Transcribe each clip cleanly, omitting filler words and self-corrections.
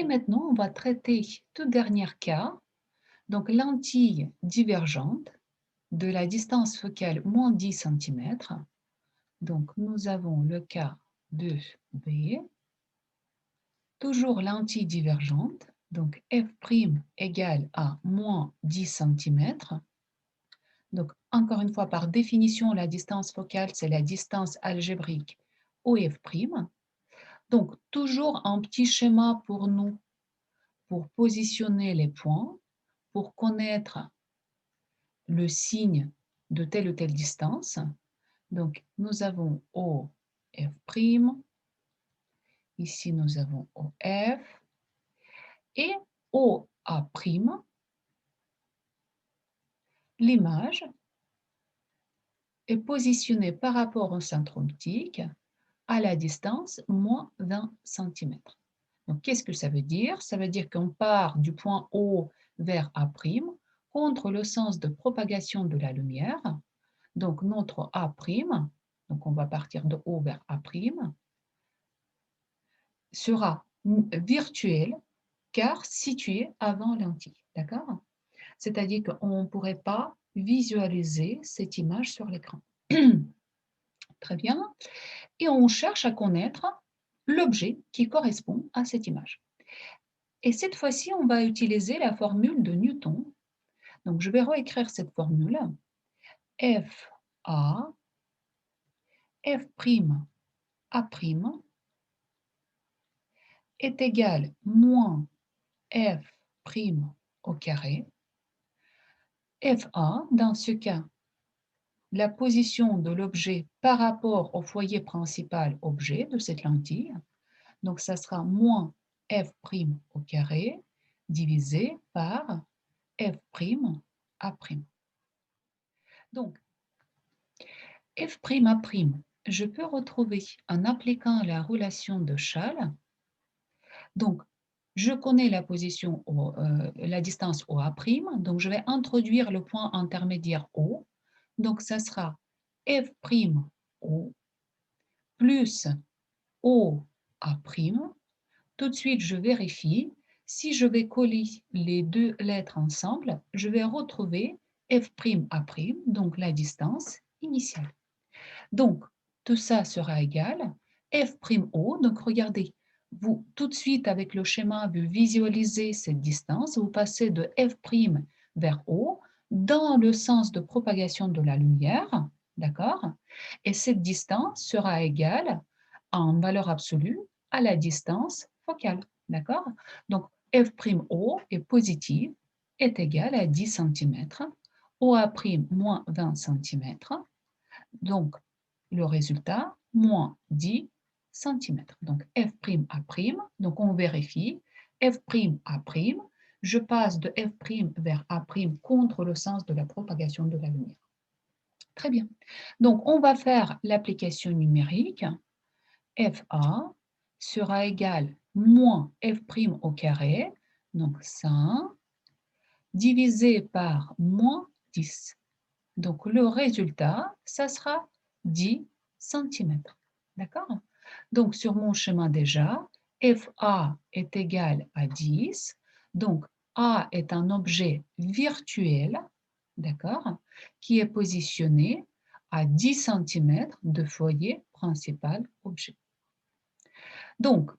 Et maintenant, on va traiter tout dernier cas, donc lentille divergente de la distance focale moins 10 cm. Donc, nous avons le cas de B, toujours lentille divergente, donc f' égale à moins 10 cm. Donc, encore une fois, par définition, la distance focale, c'est la distance algébrique OF'. Donc, toujours un petit schéma pour nous, pour positionner les points, pour connaître le signe de telle ou telle distance. Donc, nous avons OF', ici nous avons OF, et OA', l'image est positionnée par rapport au centre optique à la distance moins 20 cm. Donc, qu'est-ce que ça veut dire? Ça veut dire qu'on part du point O vers A' contre le sens de propagation de la lumière. Donc, notre A', donc on va partir de O vers A', sera virtuel car situé avant lentille. D'accord? C'est-à-dire qu'on ne pourrait pas visualiser cette image sur l'écran. Très bien. Et on cherche à connaître l'objet qui correspond à cette image. Et cette fois-ci, on va utiliser la formule de Newton. Donc, je vais réécrire cette formule. FA, F'A' est égal moins F' au carré. FA, dans ce cas, la position de l'objet par rapport au foyer principal objet de cette lentille. Donc, ça sera moins F' au carré divisé par F'A'. Donc, F'A', je peux retrouver en appliquant la relation de Schall. Donc, je connais la position, la distance OA', donc je vais introduire le point intermédiaire O. Donc, ça sera F'O plus OA'. Tout de suite, je vérifie. Si je vais coller les deux lettres ensemble, je vais retrouver F'A', donc la distance initiale. Donc, tout ça sera égal F'O. Donc, regardez, vous, tout de suite, avec le schéma, vous visualisez cette distance. Vous passez de F' vers O dans le sens de propagation de la lumière. D'accord? Et cette distance sera égale en valeur absolue à la distance focale. D'accord? Donc, F'O est positive, est égal à 10 cm, OA' moins 20 cm. Donc, le résultat, moins 10 cm. Donc, F'A', donc on vérifie, F'A', je passe de F' vers A' contre le sens de la propagation de la lumière. Très bien. Donc, on va faire l'application numérique. FA sera égal moins F' au carré, donc 5, divisé par moins 10. Donc, le résultat, ça sera 10 cm. D'accord? Donc, sur mon schéma déjà, FA est égal à 10. Donc, A est un objet virtuel, d'accord, qui est positionné à 10 cm de foyer principal objet. Donc,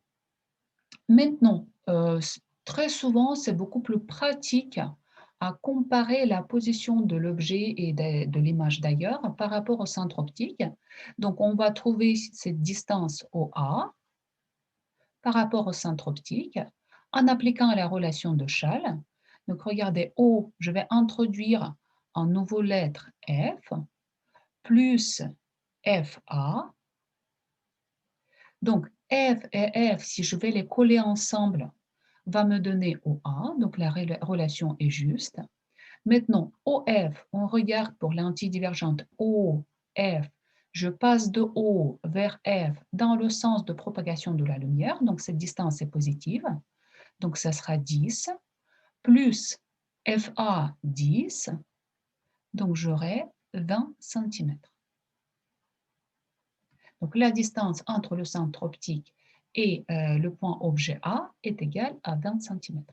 maintenant, très souvent, c'est beaucoup plus pratique à comparer la position de l'objet et de l'image d'ailleurs par rapport au centre optique. Donc, on va trouver cette distance OA par rapport au centre optique en appliquant la relation de Schall. Donc, regardez, O, je vais introduire en nouveau lettre F plus FA. Donc, F et F, si je vais les coller ensemble, va me donner OA, donc la relation est juste. Maintenant, OF, on regarde pour l'antidivergente OF, je passe de O vers F dans le sens de propagation de la lumière, donc cette distance est positive, donc ça sera 10, plus FA 10, donc j'aurai 20 cm. Donc la distance entre le centre optique et le point objet A est égal à 20 cm.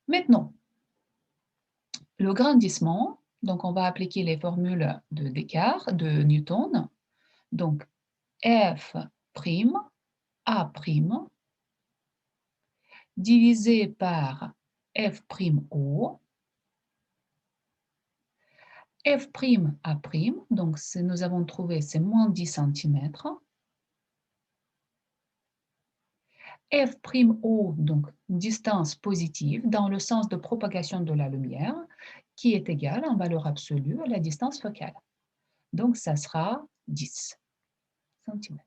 Maintenant, le grandissement, donc on va appliquer les formules de Descartes, de Newton. Donc, F' A' divisé par F'O. F'A', donc nous avons trouvé c'est moins 10 cm. F'O, donc distance positive dans le sens de propagation de la lumière, qui est égale en valeur absolue à la distance focale. Donc ça sera 10 cm.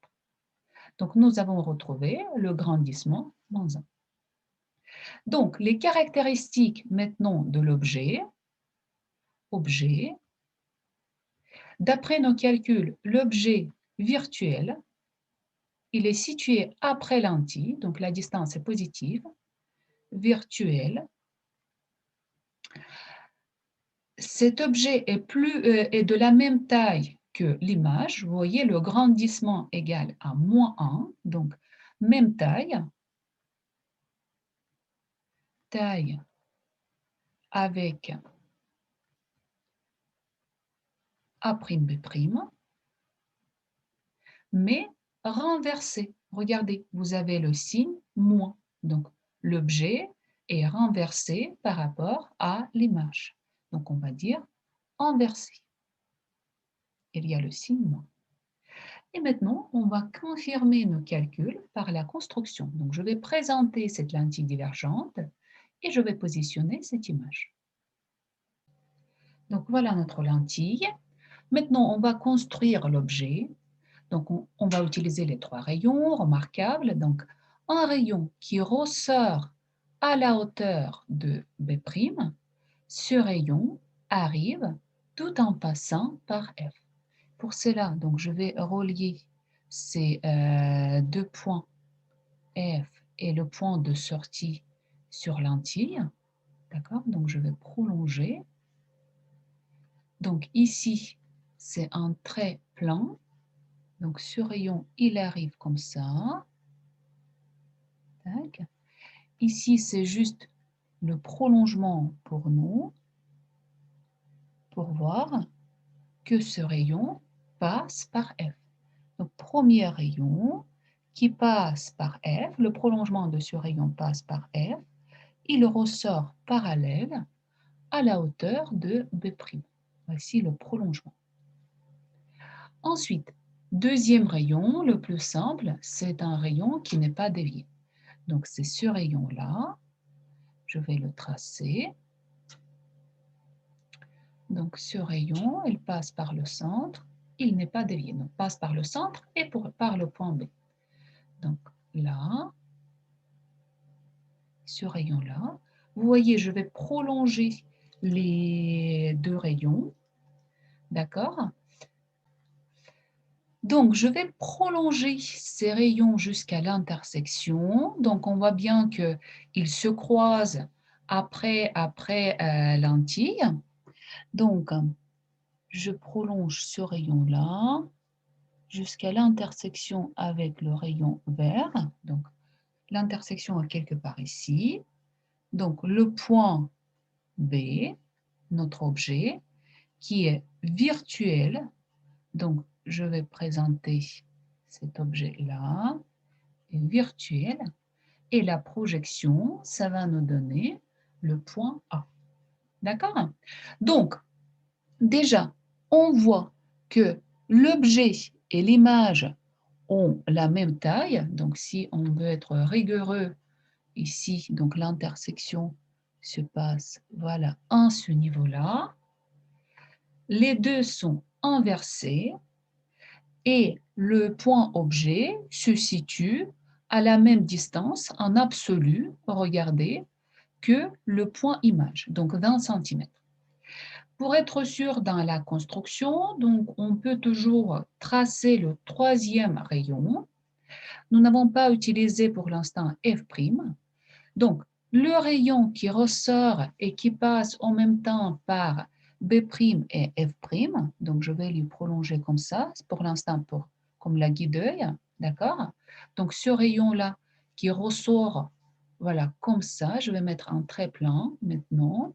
Donc nous avons retrouvé le grandissement moins 1. Donc les caractéristiques maintenant de l'objet, d'après nos calculs, l'objet virtuel, il est situé après lentille, donc la distance est positive, virtuel. Cet objet est de la même taille que l'image. Vous voyez, le grandissement égal à moins 1, donc même taille avec A'B', mais renversé. Regardez, vous avez le signe moins. Donc, l'objet est renversé par rapport à l'image. Donc, on va dire inversé. Il y a le signe moins. Et maintenant, on va confirmer nos calculs par la construction. Donc, je vais présenter cette lentille divergente et je vais positionner cette image. Donc, voilà notre lentille. Maintenant, on va construire l'objet. Donc, on va utiliser les 3 rayons remarquables. Donc, un rayon qui ressort à la hauteur de B'. Ce rayon arrive tout en passant par F. Pour cela, donc, je vais relier ces 2 points F et le point de sortie sur lentille. D'accord? Donc, je vais prolonger. Donc, ici, c'est un trait plan. Donc, ce rayon, il arrive comme ça. Tac. Ici, c'est juste le prolongement pour nous, pour voir que ce rayon passe par F. Donc, premier rayon qui passe par F, le prolongement de ce rayon passe par F, il ressort parallèle à la hauteur de B'. Voici le prolongement. Ensuite, deuxième rayon, le plus simple, c'est un rayon qui n'est pas dévié. Donc, c'est ce rayon-là. Je vais le tracer. Donc, ce rayon, il passe par le centre. Il n'est pas dévié. Donc, passe par le centre et par le point B. Donc, là, ce rayon-là. Vous voyez, je vais prolonger les 2 rayons. D'accord? Donc, je vais prolonger ces rayons jusqu'à l'intersection. Donc, on voit bien qu'ils se croisent après lentille. Donc, je prolonge ce rayon-là jusqu'à l'intersection avec le rayon vert. Donc, l'intersection est quelque part ici. Donc, le point B, notre objet, qui est virtuel. Donc, je vais présenter cet objet-là, est virtuel. Et la projection, ça va nous donner le point A. D'accord? Donc, déjà, on voit que l'objet et l'image ont la même taille. Donc, si on veut être rigoureux ici, donc l'intersection se passe, voilà, à ce niveau-là. Les deux sont inversés et le point objet se situe à la même distance en absolu, regardez, que le point image, donc 20 cm. Pour être sûr dans la construction, donc on peut toujours tracer le troisième rayon. Nous n'avons pas utilisé pour l'instant F'. Donc, le rayon qui ressort et qui passe en même temps par B' et F', donc je vais lui prolonger comme ça, pour l'instant comme la guide-œil. d'accord? Donc ce rayon-là qui ressort, voilà, comme ça, je vais mettre un trait plein maintenant.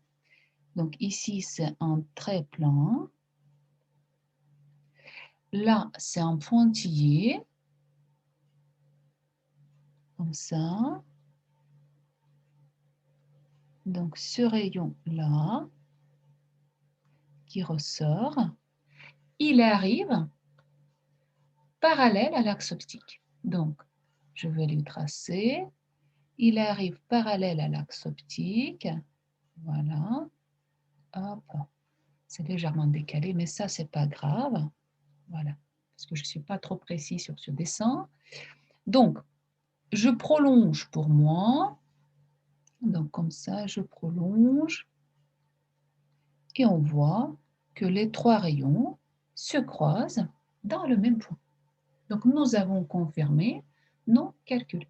Donc ici, c'est un trait plein. Là, c'est un pointillé, comme ça. Donc ce rayon-là, qui ressort, il arrive parallèle à l'axe optique. Donc, je vais lui tracer. Il arrive parallèle à l'axe optique. Voilà. Hop. C'est légèrement décalé, mais ça, c'est pas grave. Voilà. Parce que je ne suis pas trop précis sur ce dessin. Donc, je prolonge pour moi. Donc, comme ça, je prolonge. Et on voit que les trois rayons se croisent dans le même point. Donc, nous avons confirmé nos calculs.